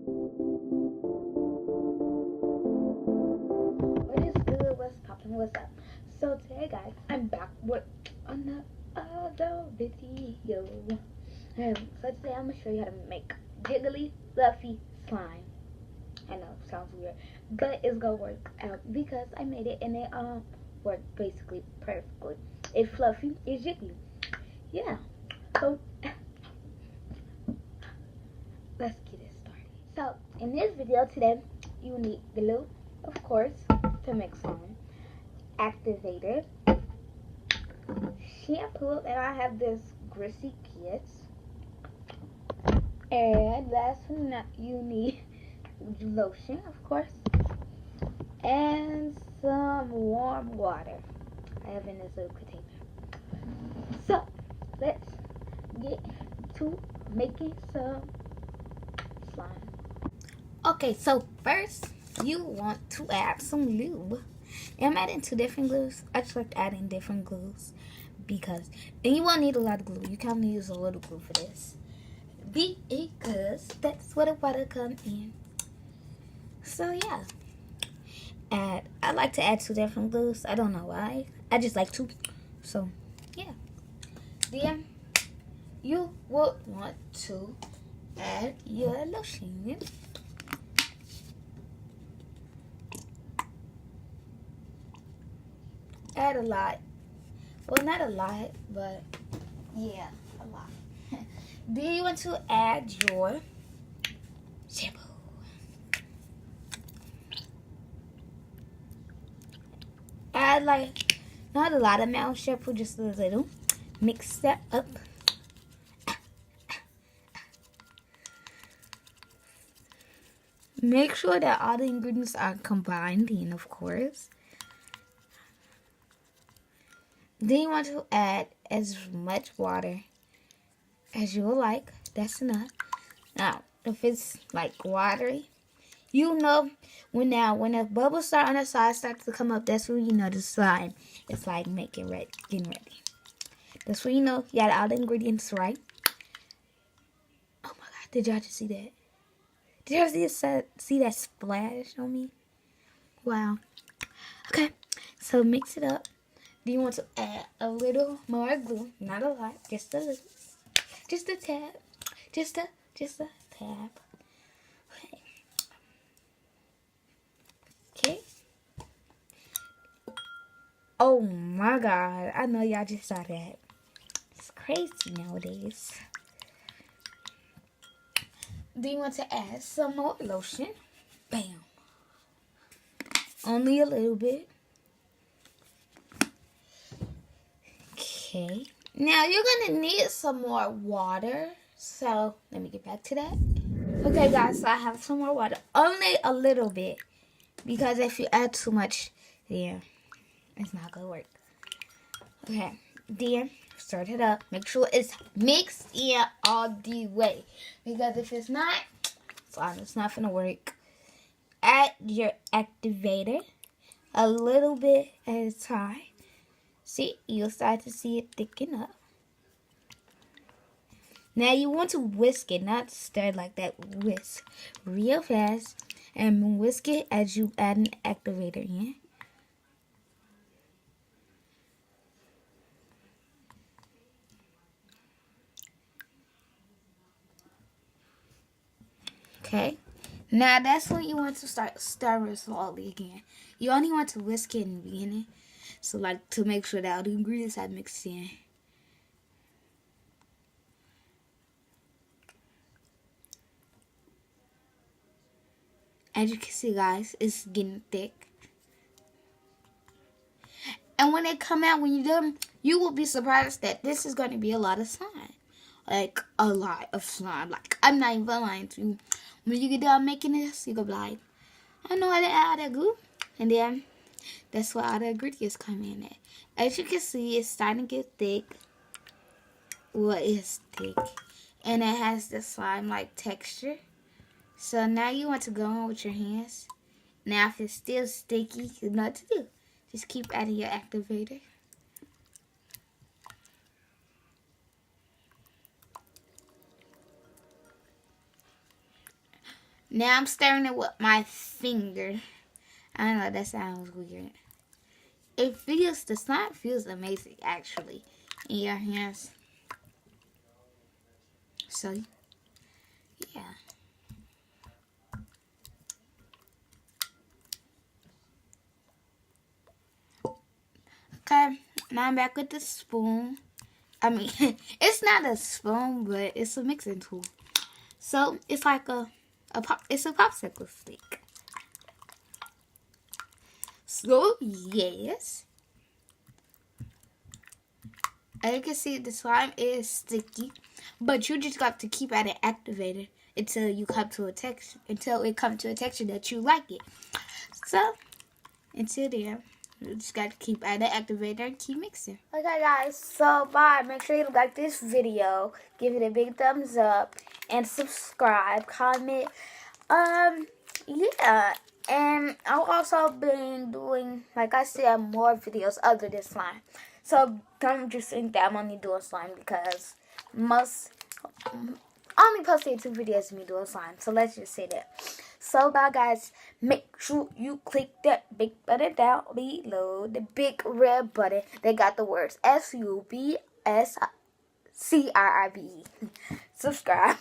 What is good? What's poppin'? What's up? So today, guys, I'm back with another video. So today I'm gonna show you how to make Jiggly Fluffy Slime. I know, sounds weird, but it's gonna work out because I made it and it worked basically perfectly. It's fluffy, it's jiggly. Yeah. So let's get it started. So in this video today, you need glue, of course, to mix slime, activator, shampoo, and I have this greasy kit. And last but not, you need lotion, of course, and some warm water. I have in this little container. So let's get to making some slime. Okay, so first you want to add some lube. I'm adding 2 different glues. I just like adding different glues because, and you won't need a lot of glue. You can only use a little glue for this because that's where the water comes in. So yeah, I like to add 2 different glues. I don't know why. I just like to. So yeah. Then you would want to add your lotion. Add a lot. Well, not a lot, but yeah, a lot. Then you want to add your shampoo. Add like not a lot of amount of shampoo, just a little. Mix that up. Make sure that all the ingredients are combined in, of course. Then you want to add as much water as you would like. That's enough. Now, if it's like watery, you know when the bubbles start on the side start to come up, that's when you know the slime is like getting ready. That's when you know you got all the ingredients right. Oh my god, did y'all just see that? Did y'all see that splash on me? Wow. Okay, so mix it up. Do you want to add a little more glue? Not a lot, just a little. Just a tab. Just a tab. Okay. Oh my god. I know y'all just saw that. It's crazy nowadays. Do you want to add some more lotion? Bam. Only a little bit. Okay. Now you're going to need some more water. So let me get back to that. Okay guys, so I have some more water. Only a little bit. Because if you add too much, yeah, it's not going to work. Okay. Then stir it up. Make sure it's mixed in all the way. Because if it's not, it's not going to work. Add your activator a little bit at a time. See, you'll start to see it thicken up. Now you want to whisk it, not stir like that. Whisk real fast and whisk it as you add an activator in. Okay. Now that's when you want to start stirring slowly again. You only want to whisk it in the beginning. So like to make sure that all the ingredients are mixed in. As you can see guys, it's getting thick. And when they come out, when you're done, you will be surprised that this is going to be a lot of slime. Like a lot of slime. Like I'm not even lying to you. When you get done making this, you're going to be like, I know how to add that glue. And then that's where all the ingredients come in at. As you can see, it's starting to get thick. Well, it's thick. And it has the slime-like texture. So now you want to go on with your hands. Now if it's still sticky, you know what to do. Just keep adding your activator. Now I'm stirring it with my finger. I don't know, that sounds weird. The slime feels amazing actually in your hands. So, yeah. Okay, now I'm back with the spoon. I mean, it's not a spoon, but it's a mixing tool. So, it's like it's a popsicle stick. So, yes. As you can see, the slime is sticky, but you just got to keep at it activated until it comes to a texture that you like it. So, until then, you just got to keep at it activated and keep mixing. Okay, guys, so bye. Make sure you like this video, give it a big thumbs up, and subscribe, comment. Yeah. And I've also been doing, like I said, more videos other than slime. So don't just think that I'm only doing slime because only posting 2 videos of me doing slime. So let's just say that. So bye guys. Make sure you click that big button down below. The big red button that got the words SUBSCRIBE. Subscribe.